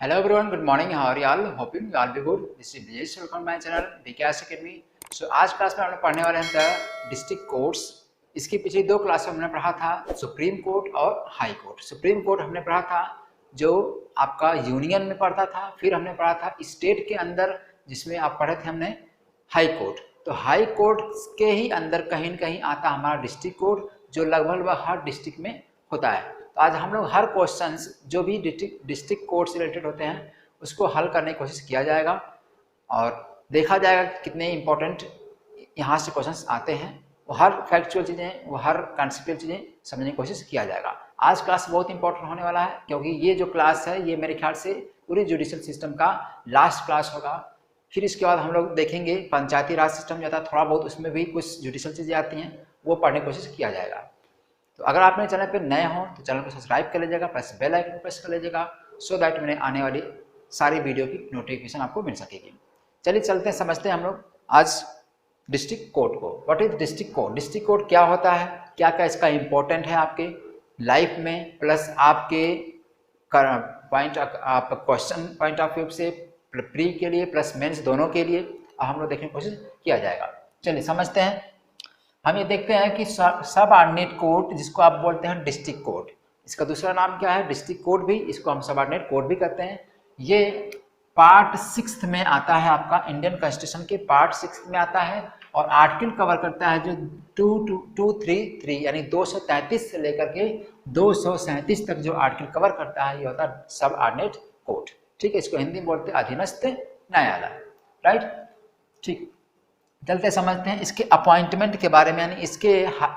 Hello everyone, good morning. How are you all? Hoping you all be good. This is Vijay. Welcome to my channel BKS Academy. So आज class में हम लोग पढ़ने वाले हैं the district courts. इसकी पिछली दो क्लास में हमने पढ़ा था सुप्रीम कोर्ट और हाई कोर्ट। सुप्रीम कोर्ट हमने पढ़ा था जो आपका यूनियन में पढ़ता था, फिर हमने पढ़ा था स्टेट के अंदर जिसमें आप पढ़े थे हमने हाई कोर्ट। तो हाई कोर्ट के ही अंदर कहीं न कहीं आता हमारा डिस्ट्रिक्ट कोर्ट जो लगभग हर डिस्ट्रिक्ट में होता है। तो आज हम लोग हर क्वेश्चंस जो भी डिस्ट्रिक्ट कोर्ट से रिलेटेड होते हैं उसको हल करने की कोशिश किया जाएगा और देखा जाएगा कितने इम्पोर्टेंट यहाँ से क्वेश्चंस आते हैं। वो हर फैक्चुअल चीज़ें, वो हर कॉन्सेप्चुअल चीज़ें समझने की कोशिश किया जाएगा। आज क्लास बहुत इंपॉर्टेंट होने वाला है क्योंकि ये जो क्लास है ये मेरे ख्याल से पूरी जुडिशल सिस्टम का लास्ट क्लास होगा। फिर इसके बाद हम लोग देखेंगे पंचायती राज सिस्टम जो था, थोड़ा बहुत उसमें भी कुछ जुडिशल चीज़ें आती हैं, वो पढ़ने की कोशिश किया जाएगा। तो अगर आप मेरे चैनल पर नए हो तो चैनल को सब्सक्राइब कर लीजिएगा, प्लस बेल आइकन प्रेस कर लीजिएगा सो दैट मैंने आने वाली सारी वीडियो की नोटिफिकेशन आपको मिल सकेगी। चलिए चलते हैं, समझते हैं हम लोग आज डिस्ट्रिक्ट कोर्ट को। What is district court? District court क्या होता है, क्या क्या इसका इम्पोर्टेंट है आपके लाइफ में, प्लस आपके पॉइंट आप क्वेश्चन पॉइंट ऑफ व्यू से प्री के लिए प्लस मेंस दोनों के लिए हम लोग देखने की कोशिश किया जाएगा। चलिए समझते हैं। हम ये देखते हैं कि सब ऑर्डिनेट कोर्ट जिसको आप बोलते हैं डिस्ट्रिक्ट कोर्ट, इसका दूसरा नाम क्या है? डिस्ट्रिक्ट कोर्ट भी, इसको हम सब ऑर्डिनेट कोर्ट भी कहते हैं। ये पार्ट 6 में आता है, आपका इंडियन कॉन्स्टिट्यूशन के पार्ट 6 में आता है और आर्टिकल कवर करता है जो 233 यानी 233 से लेकर के 237 तक जो आर्टिकल कवर करता है ये होता है सब ऑर्डिनेट कोर्ट। ठीक है, इसको हिंदी में बोलते हैं अधीनस्थ न्यायालय। राइट, ठीक, चलते समझते हैं इसके अपॉइंटमेंट के बारे में, यानी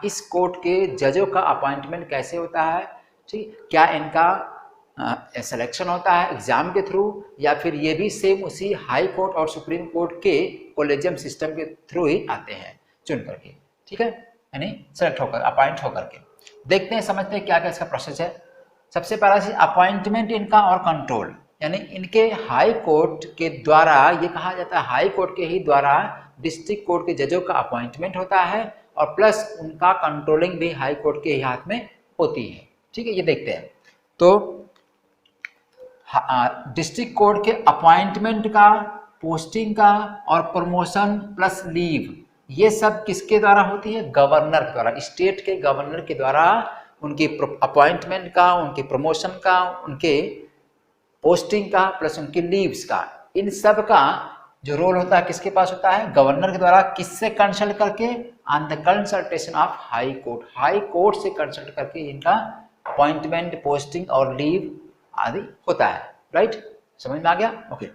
इस कोर्ट के जजों का अपॉइंटमेंट कैसे होता है। ठीक, क्या इनका सिलेक्शन होता है एग्जाम के थ्रू या फिर ये भी सेम उसी हाई कोर्ट और सुप्रीम कोर्ट के कॉलेजियम सिस्टम के थ्रू ही आते हैं चुन करके। ठीक है, यानी सेलेक्ट होकर अपॉइंट होकर के। देखते हैं, समझते हैं क्या क्या इसका प्रोसेस है। सबसे पहला चीज अपॉइंटमेंट इनका और कंट्रोल, यानी इनके हाई कोर्ट के द्वारा, ये कहा जाता है हाई कोर्ट के ही द्वारा डिस्ट्रिक्ट कोर्ट के जजों का अपॉइंटमेंट होता है और प्लस उनका कंट्रोलिंग भी हाई कोर्ट के ही हाथ में होती है। ठीक है, ये देखते हैं। तो डिस्ट्रिक्ट कोर्ट के अपॉइंटमेंट का, पोस्टिंग का और प्रमोशन प्लस लीव ये सब किसके द्वारा होती है? गवर्नर के द्वारा, स्टेट के गवर्नर के द्वारा उनकी अपॉइंटमेंट का, उनके प्रमोशन का, उनके पोस्टिंग का प्लस उनकी लीव्स का, इन सब का जो रोल होता है किसके पास होता है? गवर्नर के द्वारा। किससे कंसल्ट करके? On the consultation of high court, high court से कंसल्ट करके इनका अपॉइंटमेंट, पोस्टिंग और लीव आदि होता है। राइट, समझ में आ गया? ओके।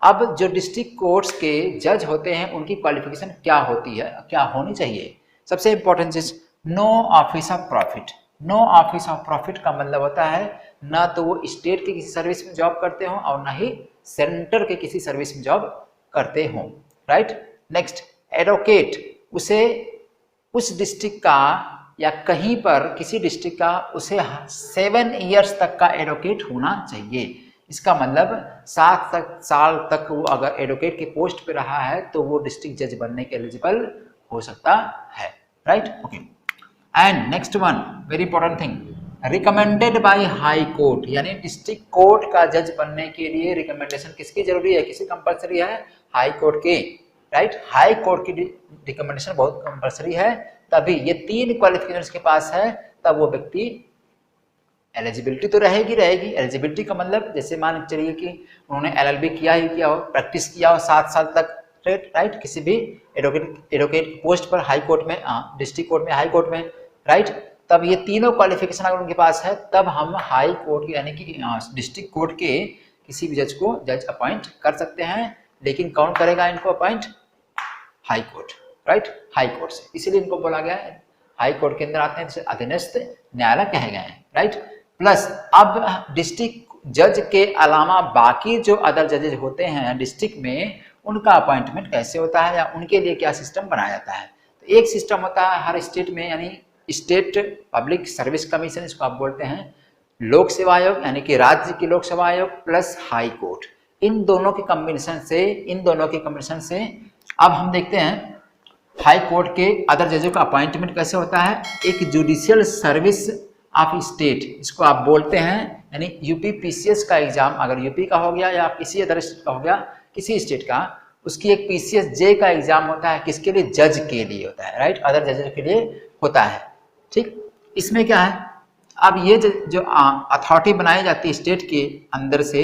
अब जो डिस्ट्रिक्ट कोर्ट्स के जज होते हैं उनकी क्वालिफिकेशन क्या होती है, क्या होनी चाहिए? सबसे इंपॉर्टेंट चीज, no office of profit. No office of profit का मतलब होता है ना तो वो स्टेट के किसी सर्विस में जॉब करते हो और ना ही सेंटर के किसी सर्विस में जॉब करते हो। राइट, नेक्स्ट, एडवोकेट, उसे उस डिस्ट्रिक्ट का या कहीं पर किसी डिस्ट्रिक्ट का उसे 7 इयर्स तक का एडवोकेट होना चाहिए। इसका मतलब 7 साल तक वो अगर एडवोकेट के पोस्ट पे रहा है तो वो डिस्ट्रिक्ट जज बनने के एलिजिबल हो सकता है। Right, okay. And next one very important thing, recommended by high court, यानी डिस्ट्रिक्ट कोर्ट का जज बनने के लिए रिकमेंडेशन किसकी जरूरी है? किसी कंपलसरी है? हाई कोर्ट के। राइट, हाई कोर्ट की रिकमेंडेशन बहुत कंपलसरी है, तभी ये 3 क्वालिफिकेशन के पास है तब वो व्यक्ति, एलिजिबिलिटी तो रहेगी। एलिजिबिलिटी का मतलब जैसे मान चलिए कि उन्होंने LLB किया हो, प्रैक्टिस किया हो 7 साल तक। राइट, किसी भी एडवोकेट पोस्ट पर हाई कोर्ट में, डिस्ट्रिक्ट कोर्ट में, हाई कोर्ट में। राइट, तब ये तीनों क्वालिफिकेशन अगर उनके पास है तब हम हाई कोर्ट यानी कि डिस्ट्रिक्ट कोर्ट के किसी भी जज को जज अपॉइंट कर सकते हैं। लेकिन कौन करेगा इनको appoint? High court. Right, high court से, इसीलिए इनको बोला गया है हाई कोर्ट के अंदर आते हैं, जिसे अधीनस्थ न्यायालय कहे गए हैं। राइट, प्लस अब डिस्ट्रिक्ट जज के अलावा बाकी जो अदर जजेज होते हैं डिस्ट्रिक्ट में, उनका अपॉइंटमेंट कैसे होता है या उनके लिए क्या सिस्टम बनाया जाता है? तो एक सिस्टम होता है हर स्टेट में, यानी स्टेट पब्लिक सर्विस कमीशन, इसको आप बोलते हैं लोक सेवा आयोग, यानी कि राज्य की लोक सेवा आयोग प्लस हाई कोर्ट। इन दोनों के कॉम्बिनेशन से अब हम देखते हैं हाई कोर्ट के अदर जजों का अपॉइंटमेंट कैसे होता है। एक जुडिशियल सर्विस ऑफ स्टेट, इसको आप बोलते हैं यानी यूपीपीसीएस का एग्जाम अगर यूपी का हो गया या किसी अदर स्टेट का हो गया, किसी स्टेट का, उसकी एक पीसीएस जे का एग्जाम होता है, किसके लिए? जज के लिए होता है, राइट, अदर जजेस के लिए होता है। ठीक, इसमें क्या है, अब ये जो अथॉरिटी बनाई जाती है स्टेट के अंदर से,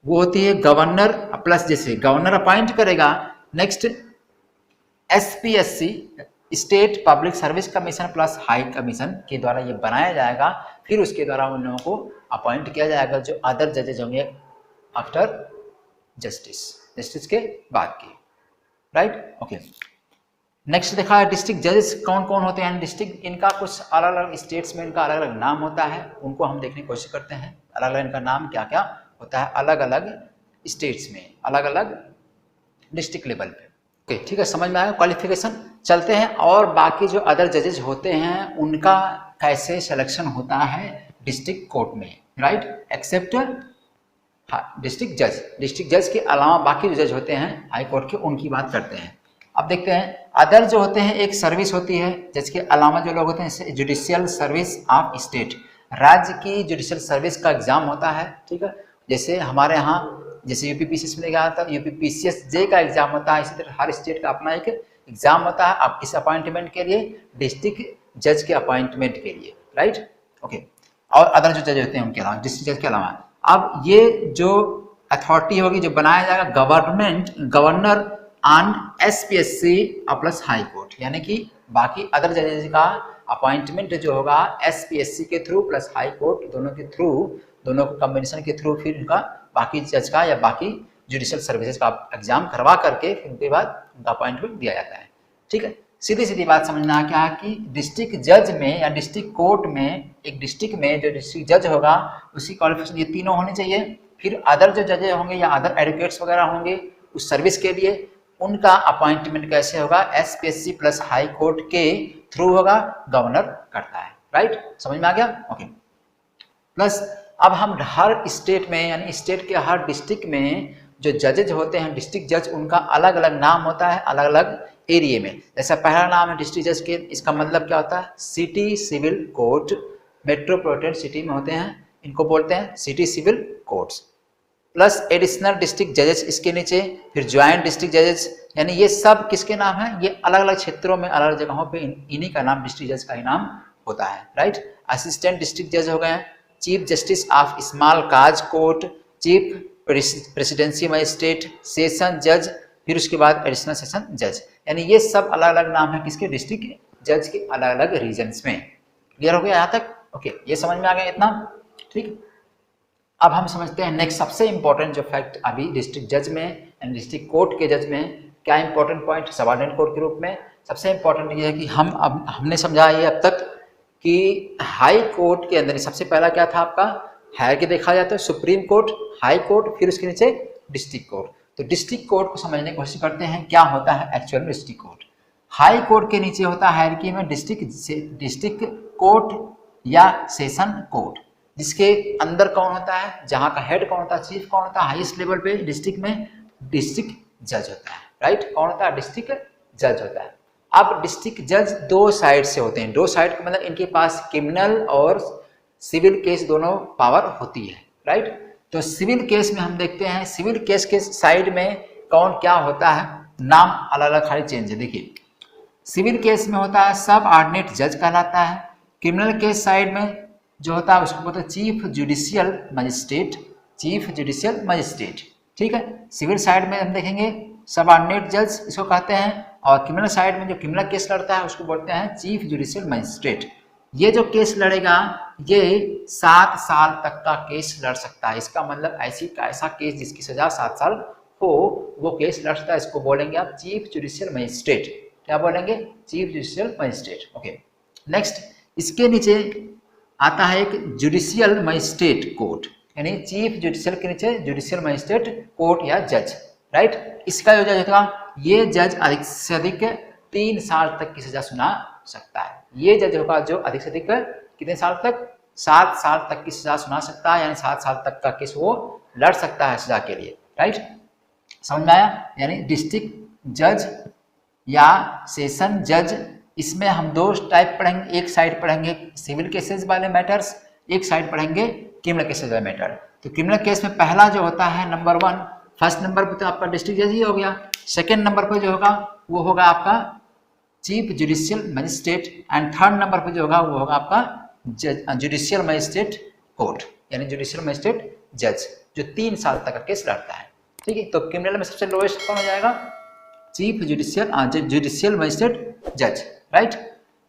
वो होती है गवर्नर प्लस, जैसे गवर्नर अपॉइंट करेगा, next SPSC state public service commission plus high commission के द्वारा ये बनाया जाएगा, फिर उसके द्वारा उन लोगों को अपॉइंट किया जाएगा जो अदर जजेज होंगे आफ्टर जस्टिस के बाद की, राइट। ओके, नेक्स्ट देखा है डिस्ट्रिक्ट जजेस कौन कौन होते हैं। डिस्ट्रिक्ट, इनका कुछ अलग अलग स्टेट्स में इनका अलग अलग नाम होता है, उनको हम देखने की कोशिश करते हैं, अलग अलग इनका नाम क्या क्या होता है अलग अलग स्टेट्स में, अलग अलग डिस्ट्रिक्ट लेवल पे। ओके, ठीक है, समझ में आया क्वालिफिकेशन। चलते हैं और बाकी जो अदर जजेस होते हैं उनका कैसे सिलेक्शन होता है डिस्ट्रिक्ट कोर्ट में, राइट, एक्सेप्ट डिस्ट्रिक्ट जज के अलावा बाकी जो जज होते हैं हाई कोर्ट के, उनकी बात करते हैं। अब देखते हैं अदर जो होते हैं, एक सर्विस होती है जज के अलावा जो लोग होते हैं, जुडिशियल सर्विस ऑफ स्टेट, राज्य की जुडिशियल सर्विस का एग्जाम होता है। ठीक है, जैसे हमारे यहाँ जैसे यूपीपीसीएस में गया था, यूपीपीसीएस जे का एग्जाम होता है, इसी तरह हर स्टेट का अपना एक एग्जाम होता है। अब किस अपॉइंटमेंट के लिए? डिस्ट्रिक्ट जज के अपॉइंटमेंट के लिए, राइट। ओके, और अदर जो जज होते हैं उनके अलावा, डिस्ट्रिक्ट जज के अलावा। अब ये जो अथॉरिटी होगी जो बनाया जाएगा governor on SPSC plus high court, यानी कि बाकी अदर जजेस का अपॉइंटमेंट जो होगा एसपीएससी के थ्रू प्लस हाई कोर्ट, दोनों के थ्रू, दोनों को कॉम्बिनेशन के थ्रू फिर उनका बाकी जज का या बाकी जुडिशियल सर्विसेज का एग्जाम करवा करके फिर उनके बाद उनका अपॉइंटमेंट दिया जाता है। ठीक है, सीधी सीधी बात समझना क्या है कि डिस्ट्रिक्ट जज में या डिस्ट्रिक्ट कोर्ट में, एक डिस्ट्रिक्ट में जो डिस्ट्रिक्ट जज होगा उसकी क्वालिफिकेशन ये तीनों होनी चाहिए। फिर अदर जो जजेस होंगे या अदर एडवोकेट्स वगैरह होंगे उस सर्विस के लिए, उनका अपॉइंटमेंट कैसे होगा? एसपीएससी प्लस हाई कोर्ट के थ्रू होगा, गवर्नर करता है, राइट, समझ में आ गया। ओके, प्लस अब हम हर स्टेट में यानी स्टेट के हर डिस्ट्रिक्ट में जो जजेज होते हैं डिस्ट्रिक्ट जज, उनका अलग अलग नाम होता है अलग अलग एरिया में। जैसा पहला नाम है डिस्ट्रिक्ट जज के, इसका मतलब क्या होता है? City civil court, metropolitan city में होते हैं, इनको बोलते हैं city civil courts. Plus additional district जजेस इसके नीचे, फिर ज्वाइंट डिस्ट्रिक्ट जजेस, यानी ये सब किसके नाम है? ये अलग अलग क्षेत्रों में अलग अलग जगहों पे इन्हीं का नाम डिस्ट्रिक्ट जज का ही नाम होता है, राइट। असिस्टेंट डिस्ट्रिक्ट जज हो गए, chief justice of small cause court, chief presidency magistrate, session जज, फिर उसके बाद एडिशनल सेशन जज, यानी ये सब अलग अलग नाम है किसके? डिस्ट्रिक्ट जज के अलग अलग रीजन्स में। क्लियर हो गया यहाँ तक? ओके, ये समझ में आ गया इतना, ठीक। अब हम समझते हैं नेक्स्ट सबसे इंपॉर्टेंट जो फैक्ट अभी डिस्ट्रिक्ट जज में एंड डिस्ट्रिक्ट कोर्ट के जज में क्या इंपॉर्टेंट पॉइंट सबऑर्डिनेट कोर्ट के रूप में। सबसे इंपॉर्टेंट ये है कि हमने समझा ये अब तक कि हाई कोर्ट के अंदर सबसे पहला क्या था आपका? हायरार्की देखा जाता है, सुप्रीम कोर्ट, हाई कोर्ट, फिर उसके नीचे डिस्ट्रिक्ट कोर्ट। तो डिस्ट्रिक्ट कोर्ट को समझने की कोशिश करते हैं क्या होता है एक्चुअल में डिस्ट्रिक्ट कोर्ट। हाई कोर्ट के नीचे होता है हायरार्की में डिस्ट्रिक्ट कोर्ट या सेशन कोर्ट, जिसके अंदर कौन होता है, जहाँ का हेड कौन होता है, चीफ कौन होता है, हाईएस्ट लेवल पे डिस्ट्रिक्ट में डिस्ट्रिक्ट जज होता है, राइट। कौन होता है? डिस्ट्रिक्ट जज होता है। अब डिस्ट्रिक्ट जज दो साइड से होते हैं, दो साइड का मतलब इनके पास क्रिमिनल और सिविल केस दोनों पावर होती है, राइट। तो सिविल केस में हम देखते हैं सिविल केस के साइड में कौन क्या होता है, नाम अलग अलग खाली चेंज है। देखिए सिविल केस में होता है सब ऑर्डिनेट जज कहलाता है, क्रिमिनल केस साइड में जो होता है उसको बोलते हैं chief judicial magistrate, chief judicial magistrate, ठीक है। सिविल साइड में हम देखेंगे सब ऑर्डिनेट जज इसको कहते हैं, और क्रिमिनल साइड में जो क्रिमिनल केस लड़ता है उसको बोलते हैं चीफ जुडिशियल मजिस्ट्रेट। ये जो केस लड़ेगा ये 7 साल तक का केस लड़ सकता है, इसका मतलब ऐसा केस जिसकी सजा 7 साल हो वो केस लड़ सकता है, इसको बोलेंगे आप चीफ जुडिशियल मजिस्ट्रेट। क्या बोलेंगे? Chief judicial magistrate. Okay, next इसके नीचे आता है एक जुडिशियल मजिस्ट्रेट कोर्ट, यानी चीफ जुडिशियल के नीचे जुडिशियल मजिस्ट्रेट कोर्ट या जज, राइट। इसका जो जज होगा ये जज अधिक से अधिक 3 साल तक की सजा सुना सकता है। ये जज होगा जो अधिक से अधिक कितने साल तक? 7 साल तक की सजा सुना सकता है, यानी 7 साल तक का केस वो लड़ सकता है सजा के लिए, राइट। समझ में आया? यानी डिस्ट्रिक्ट जज या सेशन जज, इसमें हम 2 टाइप पढ़ेंगे। एक साइड पढ़ेंगे सिविल केसेस वाले मैटर्स, एक साइड पढ़ेंगे क्रिमिनल केसेस बाय मैटर। तो क्रिमिनल केस में पहला जो होता है नंबर 1, फर्स्ट नंबर पर तो आपका डिस्ट्रिक्ट जज ही हो गया, सेकेंड नंबर पर जो होगा वो होगा आपका chief judicial magistrate, and third number पर जो होगा वो होगा आपका जुडिशियल मजिस्ट्रेट कोर्ट, यानी जुडिशियल मजिस्ट्रेट जज, जो 3 साल तक का केस लड़ता है। ठीक है, तो क्रिमिनल में सबसे लोएस्ट कौन हो जाएगा? चीफ जुडिशियल मजिस्ट्रेट जज, राइट।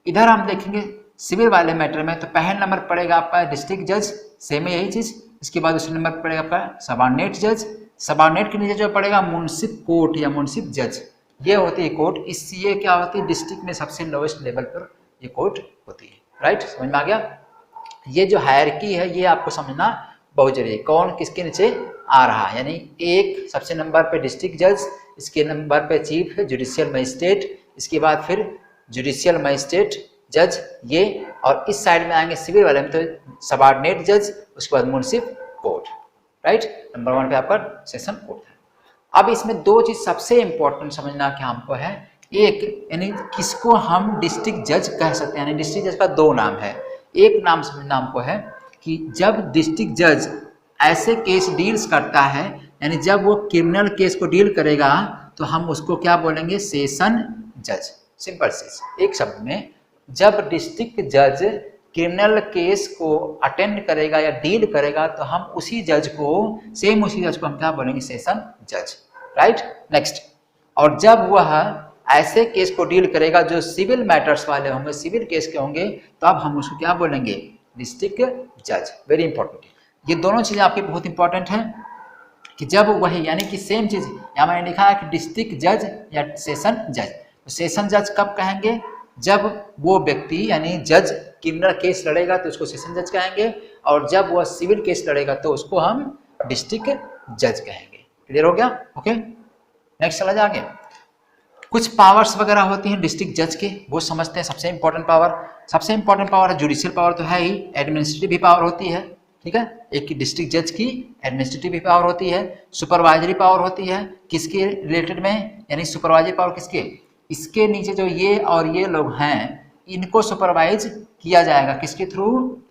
इधर हम देखेंगे सिविल वाले मैटर में, तो पहले नंबर पड़ेगा आपका डिस्ट्रिक्ट जज, सेम है यही चीज। इसके बाद दूसरे नंबर पड़ेगा आपका सबऑर्डिनेट जज, सबऑर्डिनेट के नीचे जो पड़ेगा मुंसिफ कोर्ट या मुंसिफ जज, ये होती है कोर्ट। इस ये क्या होती है? डिस्ट्रिक्ट में सबसे लोएस्ट लेवल पर ये कोर्ट होती है, राइट। समझ में आ गया? ये जो हायरार्की है ये आपको समझना बहुत जरूरी है, कौन किसके नीचे आ रहा है। यानी एक सबसे नंबर पे डिस्ट्रिक्ट जज, इसके नंबर पे चीफ जुडिशियल मजिस्ट्रेट, इसके बाद फिर जुडिशियल मजिस्ट्रेट जज ये, और इस साइड में आएंगे सिविल वाले में तो सबऑर्डिनेट जज, उसके बाद मुंसिफ कोर्ट, राइट। नंबर 1 पे आपका सेशन कोर्ट है। अब इसमें 2 चीज सबसे इंपॉर्टेंट समझना क्या हमको है। एक, यानी किसको हम डिस्ट्रिक्ट जज कह सकते हैं, यानी डिस्ट्रिक्ट जज का 2 नाम है। एक नाम समझना हमको है कि जब डिस्ट्रिक्ट जज ऐसे केस डील्स करता है, यानी जब वो क्रिमिनल केस को डील करेगा तो हम उसको क्या बोलेंगे? सेशन जज। सिंपल चीज, एक शब्द में, जब डिस्ट्रिक्ट जज क्रिमिनल केस को अटेंड करेगा या डील करेगा तो हम उसी जज को हम क्या बोलेंगे? सेशन जज, राइट। नेक्स्ट, और जब वह ऐसे केस को डील करेगा जो सिविल मैटर्स वाले होंगे, सिविल केस के होंगे, तो अब हम उसको क्या बोलेंगे? डिस्ट्रिक्ट जज। वेरी इंपॉर्टेंट, ये दोनों चीजें आपकी बहुत इंपॉर्टेंट हैं कि जब वही, यानी कि सेम चीज यहाँ मैंने लिखा है कि डिस्ट्रिक्ट जज या सेशन जज। तो सेशन जज कब कहेंगे? जब वो व्यक्ति यानी जज क्रिमिनल केस लड़ेगा तो उसको सेशन जज कहेंगे, और जब वह सिविल केस लड़ेगा तो उसको हम डिस्ट्रिक्ट जज कहेंगे। क्लियर हो गया? ओके, नेक्स्ट चला जाए आगे। कुछ पावर्स वगैरह होती हैं डिस्ट्रिक्ट जज के, वो समझते हैं। सबसे इंपॉर्टेंट पावर है जुडिशियल पावर तो है ही, एडमिनिस्ट्रेटिव भी पावर होती है। ठीक है, एक डिस्ट्रिक्ट जज की एडमिनिस्ट्रेटिव भी पावर होती है, सुपरवाइजरी पावर होती है। किसके रिलेटेड में? यानी सुपरवाइजरी पावर किसके? इसके नीचे जो ये और ये लोग हैं इनको सुपरवाइज किया जाएगा किसके थ्रू?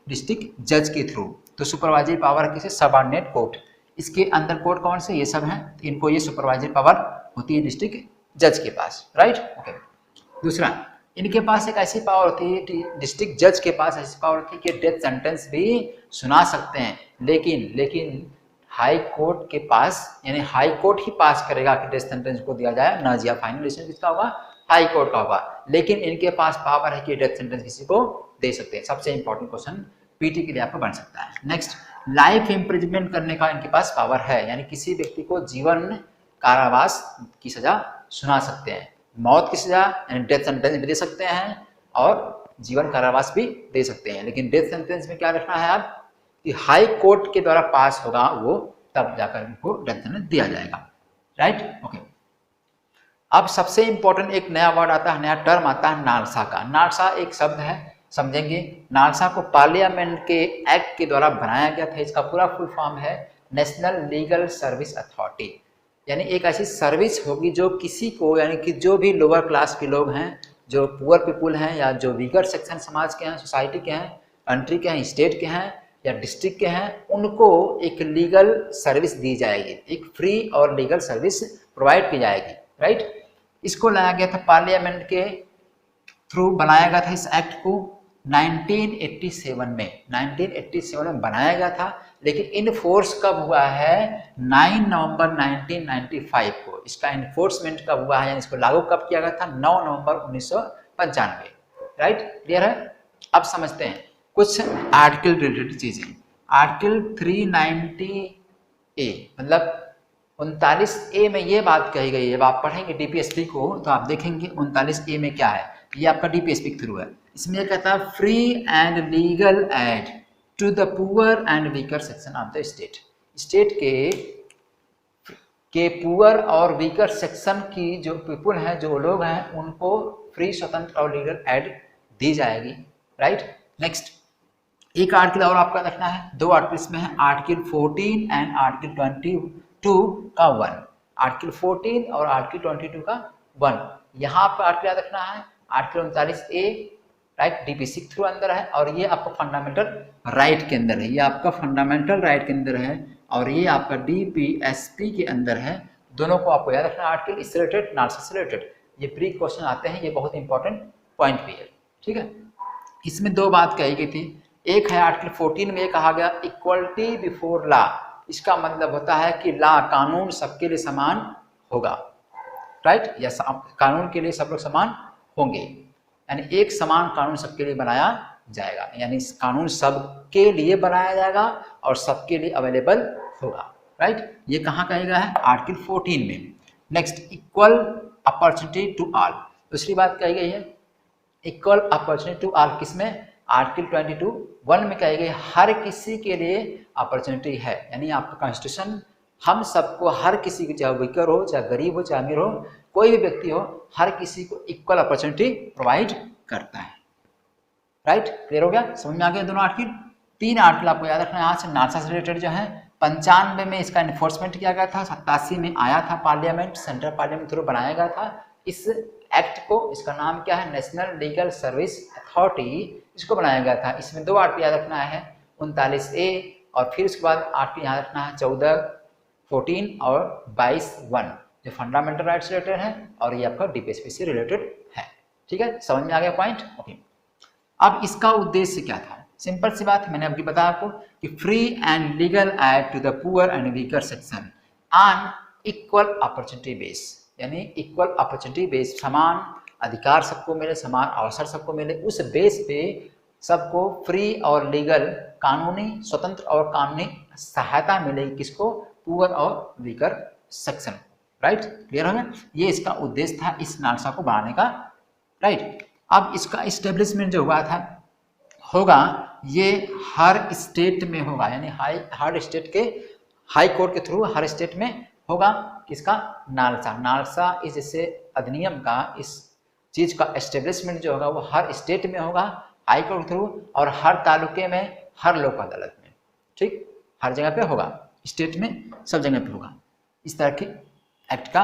डिस्ट्रिक्ट जज के थ्रू। तो सुपरवाइजरी पावर किसे? Subordinate court. इसके अंदर कोर्ट कौन से? ये सब हैं, इनको ये सुपरवाइजरी पावर होती है डिस्ट्रिक्ट जज के पास, राइट। ओके, दूसरा, इनके पास एक ऐसी पावर होती है, डिस्ट्रिक्ट जज के पास ऐसी पावर होती है कि डेथ सेंटेंस भी सुना सकते हैं, लेकिन हाई कोर्ट के पास, यानी हाई कोर्ट ही पास करेगा कि डेथ सेंटेंस को दिया जाए ना जी, फाइनल डिसीजन किसका होगा? हाई कोर्ट का होगा। लेकिन इनके पास पावर है कि डेथ सेंटेंस किसी को दे सकते हैं। सबसे इंपॉर्टेंट क्वेश्चन पीटी के लिए आपको बन सकता है। नेक्स्ट, लाइफ इम्प्रिजनमेंट करने का इनके पास पावर है, यानी किसी व्यक्ति को जीवन कारावास की सजा सुना सकते हैं। मौत की सजा यानी डेथ सेंटेंस भी दे सकते हैं और जीवन कारावास भी दे सकते हैं। लेकिन डेथ सेंटेंस में क्या रखना है आप कि हाई कोर्ट के द्वारा पास होगा वो, तब जाकर इनको डेथ सेंटेंस दिया जाएगा, राइट। ओके, अब सबसे इंपॉर्टेंट एक नया वर्ड आता है, नया टर्म आता है नालसा का। नालसा एक शब्द है, समझेंगे। नालसा को पार्लियामेंट के एक्ट के द्वारा बनाया गया था। इसका पूरा फुल फॉर्म है नेशनल लीगल सर्विस अथॉरिटी, यानी एक ऐसी सर्विस होगी जो किसी को, यानी कि जो भी लोअर क्लास के लोग हैं, जो पुअर पीपुल हैं या जो वीकर सेक्शन समाज के हैं, सोसाइटी के हैं, कंट्री के हैं, स्टेट के हैं या डिस्ट्रिक्ट के हैं, उनको एक लीगल सर्विस दी जाएगी, एक फ्री और लीगल सर्विस प्रोवाइड की जाएगी, राइट। इसको लाया गया था पार्लियामेंट के थ्रू, बनाया गया था इस एक्ट को 1987 में बनाया गया था। लेकिन इनफोर्स कब हुआ है? 9 नवंबर 1995 को इसका इन्फोर्समेंट कब हुआ है, यानी इसको लागू कब किया गया था? 9 नवंबर 1995, राइट। क्लियर है? अब समझते हैं कुछ आर्टिकल रिलेटेड चीजें। आर्टिकल 390A मतलब 39A में ये बात कही गई है। जब आप पढ़ेंगे डीपीएसपी को तो आप देखेंगे 39A में क्या है। ये आपका डीपीएसपी के थ्रू है। इसमें कहता है free and legal aid to the poor and weaker section of the state. State के पुअर और वीकर सेक्शन की जो पीपुल हैं, जो लोग हैं, उनको फ्री, स्वतंत्र और लीगल एड दी जाएगी, राइट। नेक्स्ट, एक आर्टिकल और आपका देखना है, 2 आर्टिकल इसमें है, आर्टिकल 14 एंड आर्टिकल 22 का 1। आर्टिकल 14 और आर्टिकल 22 का 1। यहाँ पर आर्टिकल याद रखना है, आर्टिकल 39A राइट, डीपीसी के थ्रू अंदर है, और ये आपका फंडामेंटल राइट के अंदर है, ये आपका फंडामेंटल राइट के अंदर है, और ये आपका डीपीएसपी के अंदर है। दोनों को आपको याद रखना, आर्टिकल इससे रिलेटेड, नालसा से रिलेटेड, ये प्री क्वेश्चन आते हैं, ये बहुत इंपॉर्टेंट पॉइंट भी है। ठीक है, इसमें दो बात कही गई थी। एक है आर्टिकल 14 में ये कहा गया इक्वलिटी बिफोर लॉ, इसका मतलब होता है कि लॉ, कानून सबके लिए समान होगा, राइट, या कानून के लिए सब लोग समान होंगे, यानी एक समान कानून सबके लिए बनाया जाएगा, यानी कानून सबके लिए बनाया जाएगा और सबके लिए अवेलेबल होगा, राइट। ये कहाँ कहा गया है? आर्टिकल 14 में। Next, equal opportunity to all, दूसरी बात कही गई है इक्वल अपॉर्चुनिटी टू ऑल, किसमें? आर्टिकल 22(1) में कही गई हर किसी के लिए अपॉर्चुनिटी है, यानी आपका कॉन्स्टिट्यूशन हम सबको, हर किसी को, चाहे वीकर हो, चाहे गरीब हो, चाहे अमीर हो, कोई भी व्यक्ति हो, हर किसी को इक्वल अपॉर्चुनिटी प्रोवाइड करता है, राइट। क्लियर हो गया? समझ में आ गया दोनों आर्टिकल? 3 आर्टिकल आपको याद रखना है। यहाँ से नालसा से रिलेटेड जो है 95 में इसका इन्फोर्समेंट किया गया था, 87 में आया था पार्लियामेंट, सेंट्रल पार्लियामेंट थ्रू बनाया गया था इस एक्ट को। इसका नाम क्या है? नेशनल लीगल सर्विस अथॉरिटी, इसको बनाया गया था। इसमें 2 आर्टिकल याद रखना है, 39A, और फिर उसके बाद आर्टिकल याद रखना है 14, 14 और 22(1), जो फंडामेंटल राइट से रिलेटेड है, और ये आपका डीपीएसपी से रिलेटेड है। ठीक है, समझ में आ गया पॉइंट? ओके। अब इसका उद्देश्य क्या था? सिंपल सी बात है, मैंने अभी बताया आपको कि free and legal aid to the poor and weaker section on equal opportunity base, यानी इक्वल अपॉर्चुनिटी बेस, समान अधिकार सबको मिले, समान अवसर सबको मिले, उस बेस पे सबको फ्री और लीगल, कानूनी स्वतंत्र और कानूनी सहायता मिलेगी, किसको? पुअर और वीकर सेक्शन, राइट। क्लियर हो गया? ये इसका उद्देश्य था इस नालसा को बनाने का, राइट। अब इसका इस्टेब्लिशमेंट जो हुआ था होगा, ये हर स्टेट में होगा, यानी हर स्टेट के हाई कोर्ट के थ्रू हर स्टेट में होगा। किसका? नालसा। नालसा इस जैसे अधिनियम का, इस चीज का एस्टेब्लिशमेंट जो होगा वो हर स्टेट में होगा हाई कोर्ट के थ्रू, और हर तालुके में, हर लोक अदालत में, ठीक, हर जगह पे होगा, स्टेट में सब जगह पे होगा। इस तरह की एक्ट का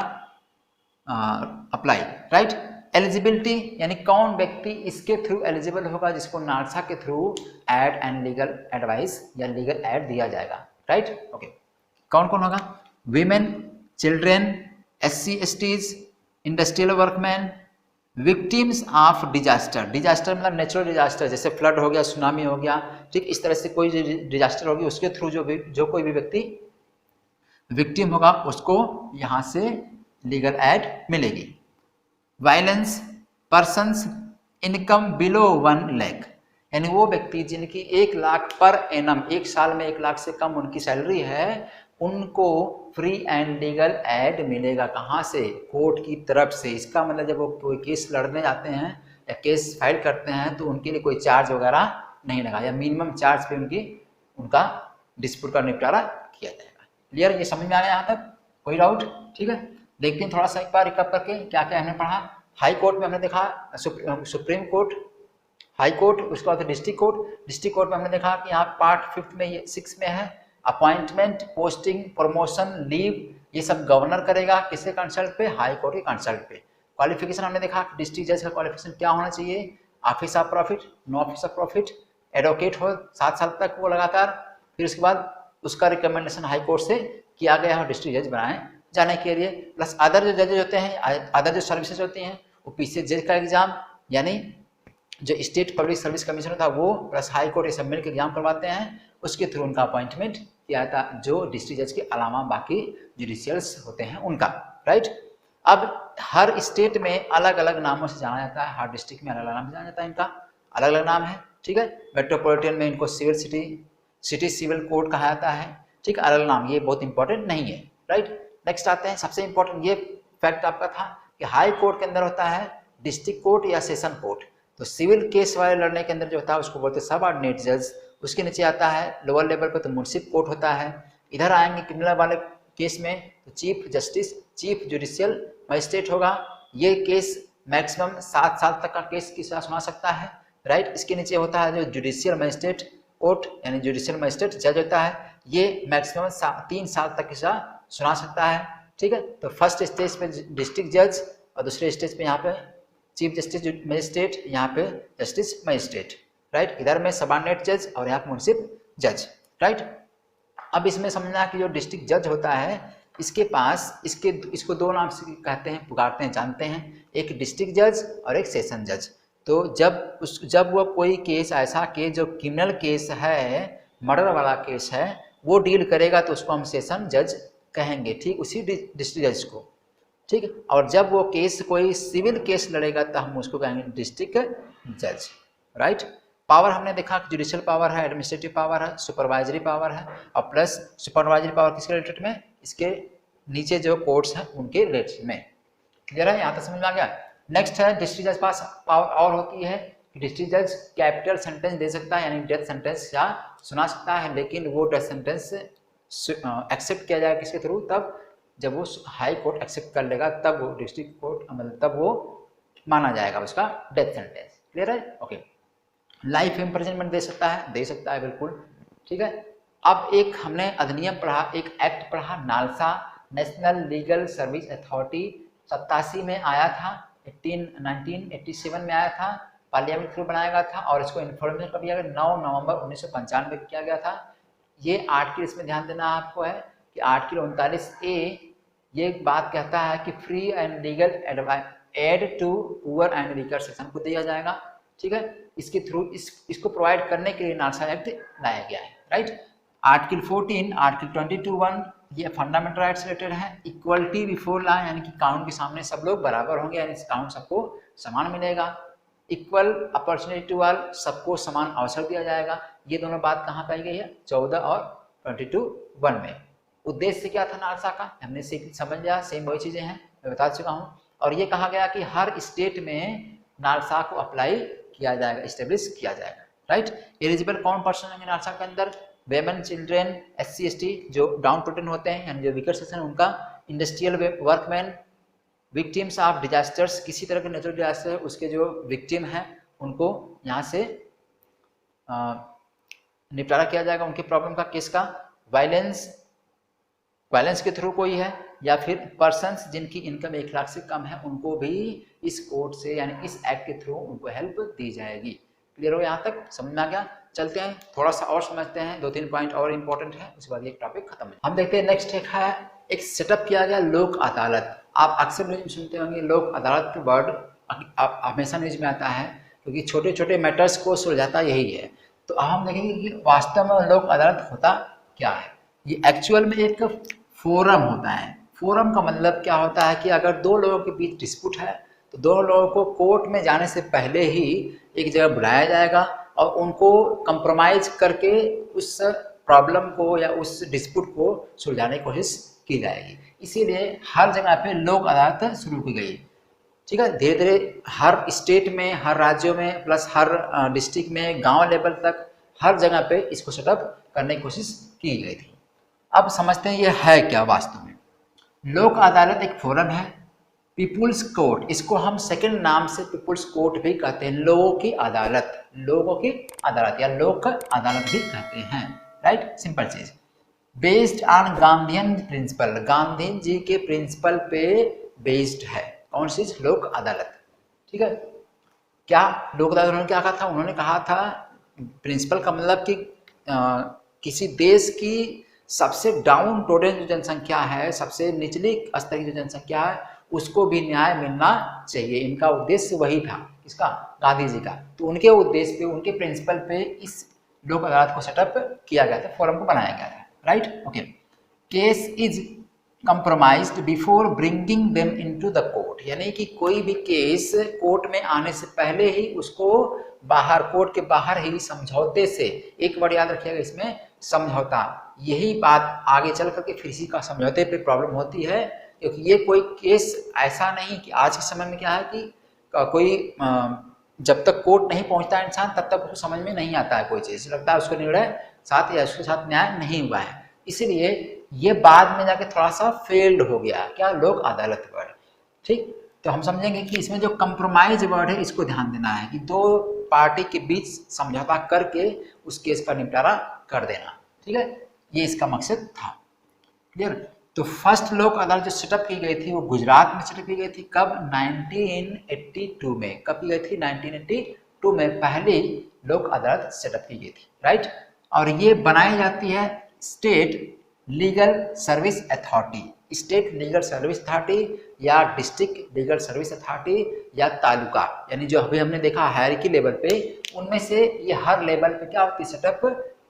अप्लाई, राइट। एलिजिबिलिटी, यानी कौन व्यक्ति इसके थ्रू एलिजिबल होगा, जिसको नालसा के through aid and legal advice या लीगल एड दिया जाएगा, राइट। ओके, कौन कौन होगा? Women, children, SC STs, industrial workman, victims of disaster, disaster मतलब नेचुरल डिजास्टर, जैसे फ्लड हो गया, सुनामी हो गया, ठीक, इस तरह से कोई डिजास्टर होगी, उसके थ्रू जो कोई भी व्यक्ति विक्टिम होगा उसको यहाँ से लीगल एड मिलेगी। Violence persons income below 1 lakh, यानी वो व्यक्ति जिनकी 1 लाख पर एनम, एक साल में 1 लाख से कम उनकी सैलरी है, उनको फ्री एंड लीगल एड मिलेगा। कहाँ से? कोर्ट की तरफ से। इसका मतलब जब वो कोई केस लड़ने जाते हैं या केस फाइल करते हैं तो उनके लिए कोई चार्ज वगैरह नहीं लगा, या मिनिमम चार्ज पे उनका डिस्प्यूट का निपटारा किया जाएगा। क्लियर? ये समझ में आया यहाँ तक? कोई डाउट? ठीक है, लेकिन थोड़ा सा एक बार रिकअप करके क्या क्या हमने पढ़ा। हाई कोर्ट में हमने देखा सुप्रीम कोर्ट, हाई कोर्ट, उसके बाद डिस्ट्रिक्ट कोर्ट। डिस्ट्रिक्ट कोर्ट में हमने देखा कि यहाँ पार्ट 5 में, ये 6 में है, अपॉइंटमेंट, पोस्टिंग, प्रमोशन, लीव, ये सब गवर्नर करेगा। किसके कंसल्ट पे? हाई कोर्ट के कंसल्ट पे। क्वालिफिकेशन हमने देखा कि डिस्ट्रिक्ट जज का क्वालिफिकेशन क्या होना चाहिए? Office of profit, no office of profit, advocate हो 7 साल तक वो लगातार। फिर उसके बाद उसका रिकमेंडेशन हाई कोर्ट से किया गया है डिस्ट्रिक्ट जज बनाए जाने के लिए। प्लस अदर जो जजेज होते हैं, अदर जो सर्विसेज होती हैं, वो PCS जज का एग्जाम, यानी जो स्टेट पब्लिक सर्विस कमीशन होता है वो, प्लस हाई कोर्ट, ये सब मिलकर एग्जाम करवाते हैं, उसके थ्रू उनका अपॉइंटमेंट किया था, जो डिस्ट्रिक्ट जज के अलावा बाकी जुडिशियल्स होते हैं उनका, राइट। अब हर स्टेट में अलग अलग नामों से जाना जाता है, हर डिस्ट्रिक्ट में अलग अलग नाम से जाना जाता है, इनका अलग अलग नाम है, ठीक है। मेट्रोपॉलिटन में इनको सिविल सिटी सिविल कोर्ट कहा जाता है, ठीक, अलग अलग नाम, ये बहुत इंपॉर्टेंट नहीं है, राइट। नेक्स्ट आते हैं, सबसे इंपॉर्टेंट ये फैक्ट आपका था कि हाई कोर्ट के अंदर होता है डिस्ट्रिक्ट कोर्ट या सेशन कोर्ट। तो सिविल केस वाले लड़ने के अंदर जो होता है उसको बोलते हैं सब ऑर्डिनेट जज। उसके नीचे आता है लोअर लेवल पर तो मुंसिफ कोर्ट होता है। इधर आएंगे क्रिमिनल वाले केस में तो chief justice, chief judicial magistrate होगा। ये केस मैक्सिमम 7 साल तक का केस किसा सुना सकता है, राइट। इसके नीचे होता है जो जुडिशियल मजिस्ट्रेट कोर्ट, यानी जुडिशियल मजिस्ट्रेट जज होता है, ये मैक्सिमम 3 साल तक किसा सुना सकता है, ठीक है। तो फर्स्ट स्टेज पे डिस्ट्रिक्ट जज और दूसरे स्टेज पे यहाँ पे चीफ जस्टिस मजिस्ट्रेट, यहाँ पे जस्टिस मजिस्ट्रेट, राइट। इधर में सबऑर्डिनेट जज और यहाँ मुंसिफ जज, राइट। अब इसमें समझना कि जो डिस्ट्रिक्ट जज होता है इसके पास इसको दो नाम से कहते हैं, पुकारते हैं, जानते हैं, एक डिस्ट्रिक्ट जज और एक सेशन जज। तो जब वो कोई केस ऐसा केस जो क्रिमिनल केस है, मर्डर वाला केस है, वो डील करेगा तो उसको हम सेशन जज कहेंगे, ठीक, उसी डिस्ट्रिक्ट जज को, ठीक है। और जब वो केस कोई सिविल केस लड़ेगा तो हम उसको कहेंगे डिस्ट्रिक्ट जज, राइट। पावर हमने देखा कि जुडिशियल पावर है, एडमिनिस्ट्रेटिव पावर है, सुपरवाइजरी पावर है, और प्लस सुपरवाइजरी पावर किसके रिलेटेड में, इसके नीचे जो कोर्ट्स हैं उनके रिलेटेड में। क्लियर है, यहाँ तक समझ में आ गया। नेक्स्ट है डिस्ट्रिक्ट जज पास पावर और होती है कि डिस्ट्रिक्ट जज कैपिटल सेंटेंस दे सकता है, यानी डेथ सेंटेंस या सुना सकता है, लेकिन वो डेथ सेंटेंस एक्सेप्ट किया जाएगा किसके थ्रू, तब जब वो हाई कोर्ट एक्सेप्ट कर लेगा तब वो डिस्ट्रिक्ट कोर्ट मतलब तब वो माना जाएगा उसका डेथ सेंटेंस। क्लियर है, ओके। लाइफ इम्प्रिजनमेंट दे सकता है बिल्कुल, ठीक है। अब एक हमने अधिनियम पढ़ा, एक एक्ट पढ़ा, NALSA national legal service authority 87 में आया था, 1987 में आया था, पार्लियामेंट थ्रू बनाया गया था, और इसको इन्फॉर्मेशन कब किया गया, 9 नवंबर 1995 में किया गया था। ये आर्टिकल इसमें ध्यान देना आपको है कि आर्टिकल 39A ये बात कहता है कि free and legal aid to poor and weaker section को दिया जाएगा, ठीक है। इसके थ्रू इसको प्रोवाइड करने के लिए नालसा एक्ट लाया गया है, राइट। आर्टिकल 14, आर्टिकल 22(1) ये फंडामेंटल राइट्स रिलेटेड है। इक्वलिटी बिफोर लॉ, यानी कि कानून के सामने सब लोग बराबर होंगे, यानी कानून सबको समान मिलेगा। इक्वल अपॉर्चुनिटी टू ऑल, सबको समान अवसर दिया जाएगा। ये दोनों बात कहाँ पाई गई है, 14 और 22(1) में। उद्देश्य क्या था नालसा का, हमने समझ लिया, सेम वही चीजें हैं, मैं बता चुका हूँ। और ये कहा गया कि हर स्टेट में नालसा को अप्लाई किया जाएगा, इस्टेब्लिश किया जाएगा, राइट। एलिजिबल कौन पर्सन होंगे नालसा के अंदर, वेमेन, चिल्ड्रेन, SC ST जो डाउन टोटन होते हैं यानी जो वीकर सेक्शन उनका, industrial workman, victims of disasters, किसी तरह के नेचुरल डिजास्टर है उसके जो विक्टिम हैं उनको यहाँ से निपटारा किया जाएगा, उनके प्रॉब्लम का, केस का। वायलेंस के थ्रू कोई है, या फिर पर्सन्स जिनकी इनकम 1 लाख से कम है उनको भी इस कोर्ट से यानी इस एक्ट के थ्रू उनको हेल्प दी जाएगी। क्लियर हो, यहाँ तक समझ में आ गया। चलते हैं थोड़ा सा और समझते हैं, 2-3 पॉइंट और इम्पोर्टेंट है, उसके बाद ये टॉपिक खत्म है। हम देखते हैं नेक्स्ट है एक सेटअप किया गया लोक अदालत। आप अक्सर न्यूज में सुनते होंगे लोक अदालत का वर्ड, हमेशा न्यूज में आता है क्योंकि छोटे छोटे मैटर्स को सुलझाता यही है। तो अब हम देखेंगे कि वास्तव में लोक अदालत होता क्या है। ये एक्चुअल में एक फोरम होता है। फोरम का मतलब क्या होता है कि अगर दो लोगों के बीच डिस्प्यूट है तो दोनों लोगों को कोर्ट में जाने से पहले ही एक जगह बुलाया जाएगा और उनको कंप्रोमाइज करके उस प्रॉब्लम को या उस डिस्प्यूट को सुलझाने की कोशिश की जाएगी। इसीलिए हर जगह पे लोक अदालत शुरू की गई, ठीक है। धीरे धीरे हर स्टेट में, हर राज्यों में, प्लस हर डिस्ट्रिक्ट में, गांव लेवल तक हर जगह पे इसको सेटअप करने की कोशिश की गई थी। अब समझते हैं ये है क्या वास्तव में। लोक अदालत एक फोरम है। पीपुल्स कोर्ट, इसको हम सेकंड नाम से पीपुल्स कोर्ट भी कहते हैं, लोगों की अदालत, लोगों की अदालत या लोक अदालत भी कहते हैं, राइट। सिंपल चीज, based on Gandhian principle, Gandhi ji के प्रिंसिपल पे बेस्ड है। कौन सी लोक अदालत, ठीक है। क्या लोक अदालत उन्होंने क्या कहा था, उन्होंने कहा था प्रिंसिपल का मतलब कि किसी देश की सबसे डाउन टोटल जो जनसंख्या है, सबसे निचली स्तर की जो जनसंख्या है, उसको भी न्याय मिलना चाहिए। इनका उद्देश्य वही था, इसका गांधी जी का। तो उनके उद्देश्य पे, उनके प्रिंसिपल पे इस लोक अदालत को सेटअप किया गया था, फोरम को बनाया गया था, right. Okay, case is compromised before bringing them into the court, यानी कि कोई भी केस कोर्ट में आने से पहले ही उसको बाहर, कोर्ट के बाहर ही समझौते से, एक वर्ड याद रखिएगा इसमें, समझौता। यही बात आगे चल करके फिर इसी का समझौते पे प्रॉब्लम होती है, क्योंकि ये कोई केस ऐसा नहीं कि आज के समय में क्या है कि कोई जब तक कोर्ट नहीं पहुंचता है इंसान तब तक उसको समझ में नहीं आता है कोई चीज़, लगता है उसको निर्णय साथ या उसके साथ न्याय नहीं हुआ है। इसीलिए ये बाद में जाके थोड़ा सा फेल्ड हो गया, क्या, लोक अदालत वर्ड, ठीक। तो हम समझेंगे कि इसमें जो कंप्रोमाइज वर्ड है इसको ध्यान देना है कि दो पार्टी के बीच समझौता करके उस केस का निपटारा कर देना, ठीक है। ये इसका मकसद था, क्लियर। तो फर्स्ट लोक अदालत जो सेटअप की गई थी वो गुजरात में सेटअप की गई थी। कब? 1982 में। कब की गई थी? 1982 में पहली लोक अदालत सेटअप की गई थी, राइट। और ये बनाई जाती है state legal service authority, state legal service authority या डिस्ट्रिक्ट लीगल सर्विस अथॉरिटी या तालुका, यानी जो अभी हमने देखा हायरार्की लेवल पे, उनमें से ये हर लेवल पे क्या होती है? सेटअप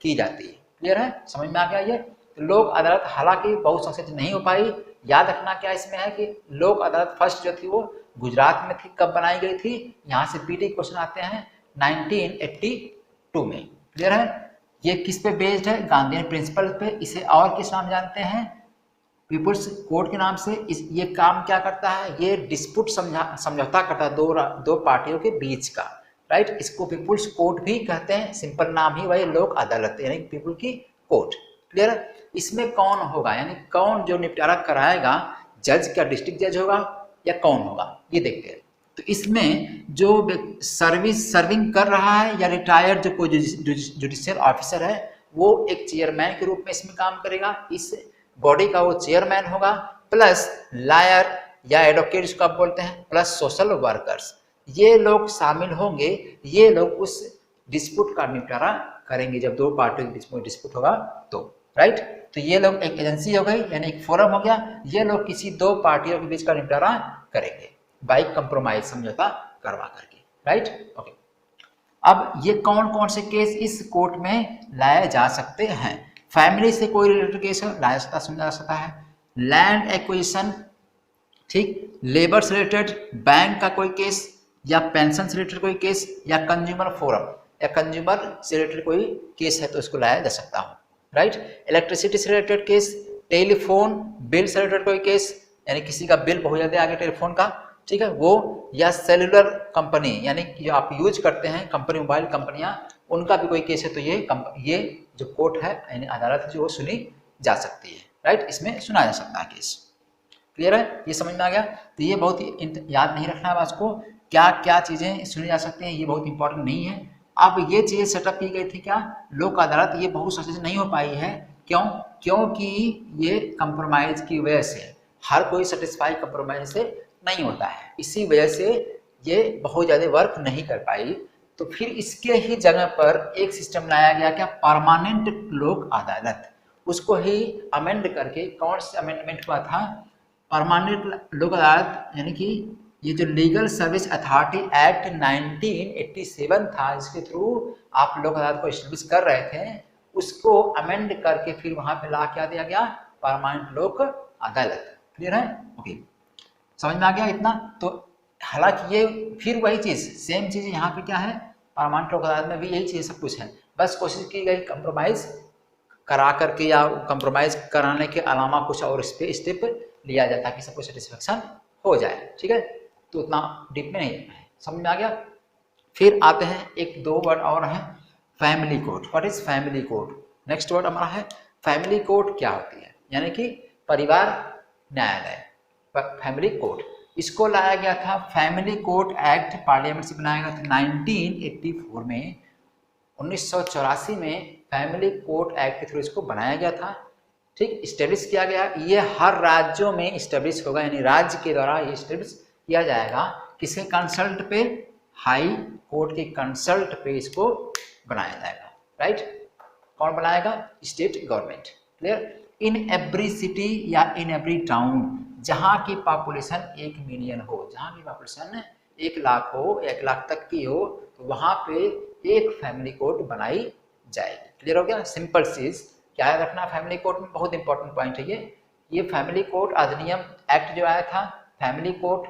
की जाती है। क्लियर है? समझ में आ गया ये? तो लोक अदालत हालांकि बहुत सक्सेस नहीं हो पाई। याद रखना क्या इसमें है कि लोक अदालत फर्स्ट जो थी वो गुजरात में थी। कब बनाई गई थी? यहाँ से पीटी क्वेश्चन आते हैं 1982 में। क्लियर है? ये किस पे बेस्ड है? गांधीयन प्रिंसिपल पे। इसे और किस नाम जानते हैं? पीपुल्स कोर्ट के नाम से। ये काम क्या करता है? ये डिस्प्यूट समझौता करता है दो पार्टियों के बीच का, राइट। इसको पीपुल्स कोर्ट भी कहते हैं, सिंपल नाम ही वही लोक अदालत यानी पीपुल की कोर्ट। क्लियर है? इसमें कौन होगा, यानी कौन जो निपटारा कराएगा? जज क्या डिस्ट्रिक्ट जज होगा या कौन होगा, ये देखते हैं। तो इसमें जो सर्विंग कर रहा है या रिटायर्ड जो कोई जुडिशियल ऑफिसर है वो एक चेयरमैन के रूप में इसमें काम करेगा। इस बॉडी का वो चेयरमैन होगा, प्लस लायर या एडवोकेट जिसको आप बोलते हैं, प्लस सोशल वर्कर्स, ये लोग शामिल होंगे। ये लोग उस डिस्प्यूट का निपटारा करेंगे जब दो पार्टियों के बीच में डिस्प्यूट होगा तो, राइट। तो ये लोग एक एजेंसी हो गई यानी एक फोरम हो गया। ये लोग किसी दो पार्टियों के बीच का निपटारा करेंगे बाय कंप्रोमाइज, समझौता करवा करके, राइट। ओके, अब ये कौन कौन से केस इस कोर्ट में लाए जा सकते हैं? फैमिली से कोई रिलेटेड केस लाया जा सकता है, लैंड एक्विजिशन, ठीक, लेबर से रिलेटेड, बैंक का कोई केस या पेंशन से रिलेटेड कोई केस या कंज्यूमर फोरम या कंज्यूमर से रिलेटेड कोई केस है तो इसको लाया जा सकता हूँ, राइट। इलेक्ट्रिसिटी से रिलेटेड केस, टेलीफोन बिल से रिलेटेड कोई केस, यानी किसी का बिल बहुत ज़्यादा आ गया टेलीफोन का, ठीक है वो, या सेलुलर कंपनी यानी जो आप यूज करते हैं कंपनी, मोबाइल कंपनियां, उनका भी कोई केस है तो ये जो कोर्ट है यानी अदालत है जो वो सुनी जा सकती है, राइट। इसमें सुना जा सकता है केस। क्लियर है? ये समझ में आ गया? तो ये बहुत ही याद नहीं रखना है आपको, क्या क्या चीज़ें सुनी जा सकती हैं, ये बहुत इंपॉर्टेंट नहीं है। अब ये चीज़ सेटअप की गई थी क्या? लोक अदालत, ये बहुत सक्सेस नहीं हो पाई है। क्यों? क्योंकि ये कंप्रोमाइज की वजह से, हर कोई सेटिस्फाई कंप्रोमाइज से नहीं होता है, इसी वजह से ये बहुत ज़्यादा वर्क नहीं कर पाई। तो फिर इसके ही जगह पर एक सिस्टम लाया गया क्या? परमानेंट लोक अदालत। उसको ही अमेंड करके, कौन से अमेंडमेंट हुआ था? परमानेंट लोक अदालत यानी कि ये जो लीगल सर्विस अथॉरिटी एक्ट 1987 था, इसके थ्रू आप लोक अदालत को एस्टेब्लिश कर रहे थे, उसको अमेंड करके फिर वहां पे ला क्या दिया गया? परमानेंट लोक अदालत। क्लियर है? ओके, समझ में आ गया इतना? तो हालांकि ये फिर वही चीज़, सेम चीज़ यहाँ पे क्या है? परमानेंट लोक अदालत में भी यही चीज़ सब कुछ है, बस कोशिश की गई कंप्रोमाइज करा करके या कंप्रोमाइज कराने के अलावा कुछ और इस पे स्टेप लिया जाए ताकि सबको सेटिस्फेक्शन हो जाए, ठीक है। तो उतना डीप में नहीं है, समझ में आ गया। फिर आते हैं एक दो वर्ड और है, family court. What is family court? Next word हमारा है फैमिली कोर्ट। क्या होती है? यानी कि परिवार न्यायालय, फैमिली कोर्ट। इसको लाया गया था फैमिली कोर्ट एक्ट पार्लियामेंट से बनाया गया था 1984 में। 1984 में फैमिली कोर्ट एक्ट के थ्रू इसको बनाया गया था, ठीक, इस्टेब्लिश किया गया। ये हर राज्यों में इस्टेब्लिश होगा, यानी राज्य के द्वारा ये इस्टेब्लिश किया जाएगा। किसके कंसल्ट पे? हाई कोर्ट के कंसल्ट पे इसको बनाया जाएगा, राइट। कौन बनाएगा? State government. Clear? In every city या इन एवरी टाउन जहाँ की पॉपुलेशन 1 मिलियन हो, जहाँ की पॉपुलेशन 1 लाख हो, 1 लाख तक की हो, तो वहाँ पे एक फैमिली कोर्ट बनाई जाएगी। क्लियर हो गया? सिंपल चीज। क्या याद रखना फैमिली कोर्ट में? बहुत इंपॉर्टेंट पॉइंट है ये फैमिली कोर्ट अधिनियम एक्ट जो आया था, फैमिली कोर्ट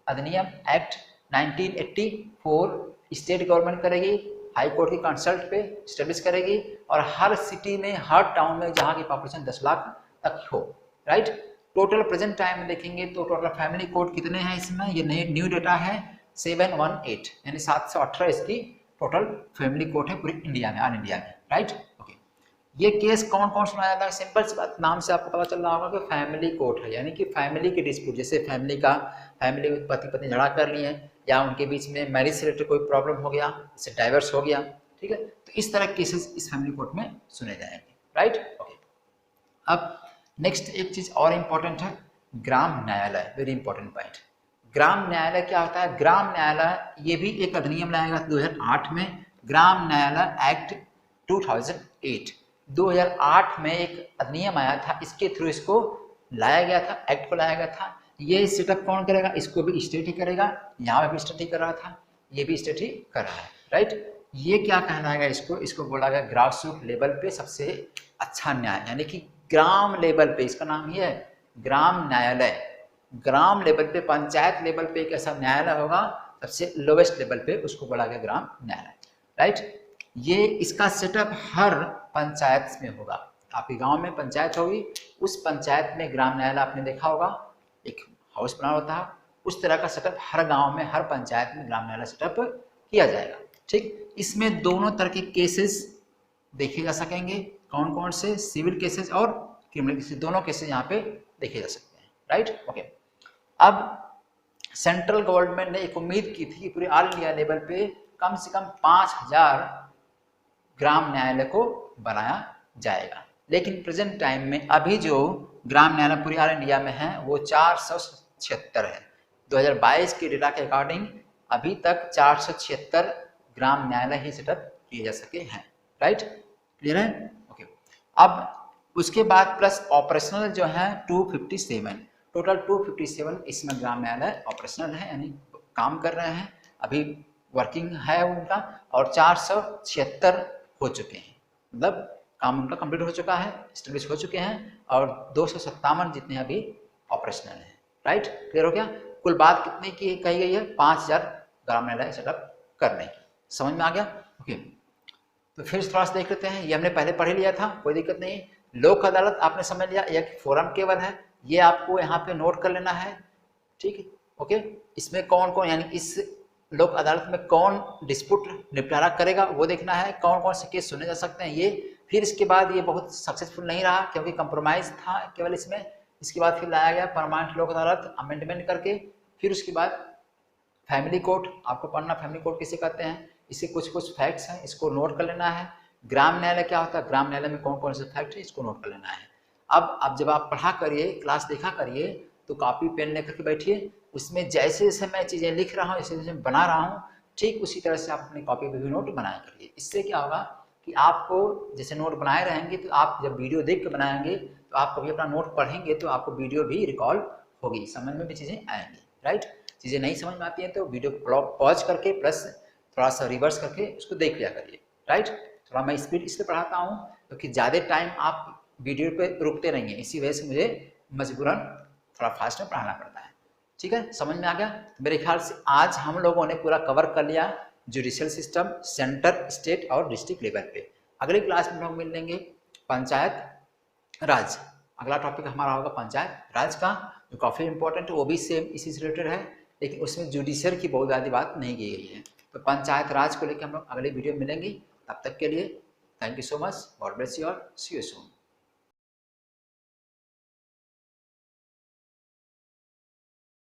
अधिनियम एक्ट 1984 स्टेट गवर्नमेंट करेगी, हाई कोर्ट की कंसल्ट पे स्टेब्लिश करेगी, और हर सिटी में, हर टाउन में जहाँ की पॉपुलेशन 10 लाख तक हो, राइट। टोटल प्रेजेंट टाइम में देखेंगे तो टोटल फैमिली कोर्ट कितने हैं इसमें? ये न्यू डेटा है 718, यानी 718 इसकी टोटल फैमिली कोर्ट है पूरी इंडिया में, ऑल इंडिया में, राइट। ओके, ये केस कौन कौन सुनाया जाता है? सिंपल सी बात, नाम से आपको पता चल रहा होगा कि फैमिली कोर्ट है, यानी कि फैमिली के डिस्प्यूट, जैसे फैमिली पति पत्नी झगड़ा कर लिए हैं या उनके बीच में मैरिज से रिलेटेड कोई प्रॉब्लम हो गया, जैसे डाइवर्स हो गया, ठीक है, तो इस तरह केसेस इस फैमिली कोर्ट में सुने जाएंगे, राइट। ओके, अब नेक्स्ट एक चीज़ और इम्पोर्टेंट है, ग्राम न्यायालय, वेरी इंपॉर्टेंट पॉइंट। ग्राम न्यायालय क्या होता है? ग्राम न्यायालय ये भी एक अधिनियम लाया गया 2008 में, ग्राम न्यायालय एक्ट 2008। 2008 में एक अधिनियम आया था, इसके थ्रू इसको लाया गया था, एक्ट को लाया गया था। ये सेटअप कौन करेगा? इसको भी स्टेट ही करेगा। यहाँ पे भी स्टेट ही कर रहा था, ये भी स्टेट ही कर रहा है, राइट। ये क्या कहलाएगा? इसको बोला गया ग्रास रूट लेवल पे सबसे अच्छा न्याय, यानी कि ग्राम लेवल पे, इसका नाम ही है ग्राम न्यायालय। ग्राम लेवल पे, पंचायत लेवल पे एक ऐसा न्यायालय होगा सबसे लोवेस्ट लेवल पे, उसको बोला गया ग्राम न्यायालय, राइट। ये इसका सेटअप हर पंचायत में होगा। आपके गांव में पंचायत होगी, उस पंचायत में ग्राम न्यायालय आपने देखा होगा, एक हाउस बना होता है, उस तरह का सेटअप हर गांव में, हर पंचायत में ग्राम न्यायालय सेटअप किया जाएगा, ठीक। इसमें दोनों तरह के केसेस देखे जा सकेंगे। कौन कौन से? सिविल केसेस और क्रिमिनल केसेस, दोनों केसेस यहाँ पे देखे जा सकते हैं, राइट, ओके। अब सेंट्रल गवर्नमेंट ने एक उम्मीद की थी कि पूरे ऑल इंडिया लेवल पे कम से कम 5000 ग्राम न्यायालय को बनाया जाएगा, लेकिन प्रेजेंट टाइम में अभी जो ग्राम न्यायालय पूरे ऑल इंडिया में है वो 476 है। 2022 के डेटा के अकॉर्डिंग अभी तक 476 ग्राम न्यायालय ही सेटअप किए जा सके हैं, राइट, क्लियर है, ओके। अब उसके बाद प्लस ऑपरेशनल जो है 257, टोटल 257 इसमें ग्राम न्यायालय ऑपरेशनल है, यानी काम कर रहे हैं, अभी वर्किंग है उनका, और 476 हो चुके हैं, मतलब काम उनका कंप्लीट हो चुका है, स्टेब्लिश हो चुके हैं, और 257 जितने अभी ऑपरेशनल हैं, राइट, क्लियर हो गया। कुल बात कितने की कही गई है? 5000 ग्राम न्यायालय सेटअप करने की, समझ में आ गया, ओके। तो फिर थोड़ा सा देख लेते हैं, ये हमने पहले पढ़ लिया था, कोई दिक्कत नहीं। लोक अदालत आपने समझ लिया, एक फोरम केवल है, ये आपको यहाँ पे नोट कर लेना है, ठीक है, ओके। इसमें कौन कौन, यानी इस लोक अदालत में कौन डिस्प्यूट निपटारा करेगा वो देखना है, कौन कौन से केस सुने जा सकते हैं ये। फिर इसके बाद ये बहुत सक्सेसफुल नहीं रहा क्योंकि कंप्रोमाइज था केवल इसमें। इसके बाद फिर लाया गया परमानेंट लोक अदालत अमेंडमेंट करके। फिर उसके बाद फैमिली कोर्ट, आपको पढ़ना फैमिली कोर्ट किसे कहते हैं, इससे कुछ कुछ फैक्ट्स हैं, इसको नोट कर लेना है। ग्राम न्यायालय क्या होता है, ग्राम न्यायालय में कौन कौन से फैक्ट है, इसको नोट कर लेना है। अब जब आप पढ़ा करिए, क्लास देखा करिए, तो कॉपी पेन लेकर के बैठिए, उसमें जैसे जैसे मैं चीज़ें लिख रहा हूँ, जैसे जैसे बना रहा हूँ, ठीक उसी तरह से आप अपनी कॉपी पे भी नोट बनाया करिए। इससे क्या होगा कि आपको जैसे नोट बनाए रहेंगे, तो आप जब वीडियो देख के बनाएंगे तो आप कभी अपना नोट पढ़ेंगे तो आपको वीडियो भी रिकॉल होगी, समझ में भी चीज़ें आएंगी, राइट। चीज़ें नहीं समझ में आती हैं तो वीडियो पॉज करके प्लस थोड़ा सा रिवर्स करके उसको देख लिया करिए, राइट। थोड़ा मैं स्पीड इसलिए पढ़ाता हूँ क्योंकि ज़्यादा टाइम आप वीडियो पे रुकते रहेंगे, इसी वजह से मुझे मजबूरन थोड़ा फास्ट में पढ़ाना पड़ता है, ठीक है, समझ में आ गया। मेरे ख्याल से आज हम लोगों ने पूरा कवर कर लिया जुडिशियल सिस्टम सेंटर, स्टेट और डिस्ट्रिक्ट लेवल पे। अगली क्लास में लोग मिल लेंगे पंचायत राज, अगला टॉपिक हमारा होगा पंचायत राज का, जो काफ़ी इंपॉर्टेंट है, वो भी सेम इसी से रिलेटेड है, लेकिन उसमें जुडिशियल की बहुत ज़्यादा बात नहीं की गई है। तो पंचायत राज को लेकर हम लोग अगले वीडियो में मिलेंगे, तब तक के लिए thank you so much, god bless you all, see you soon.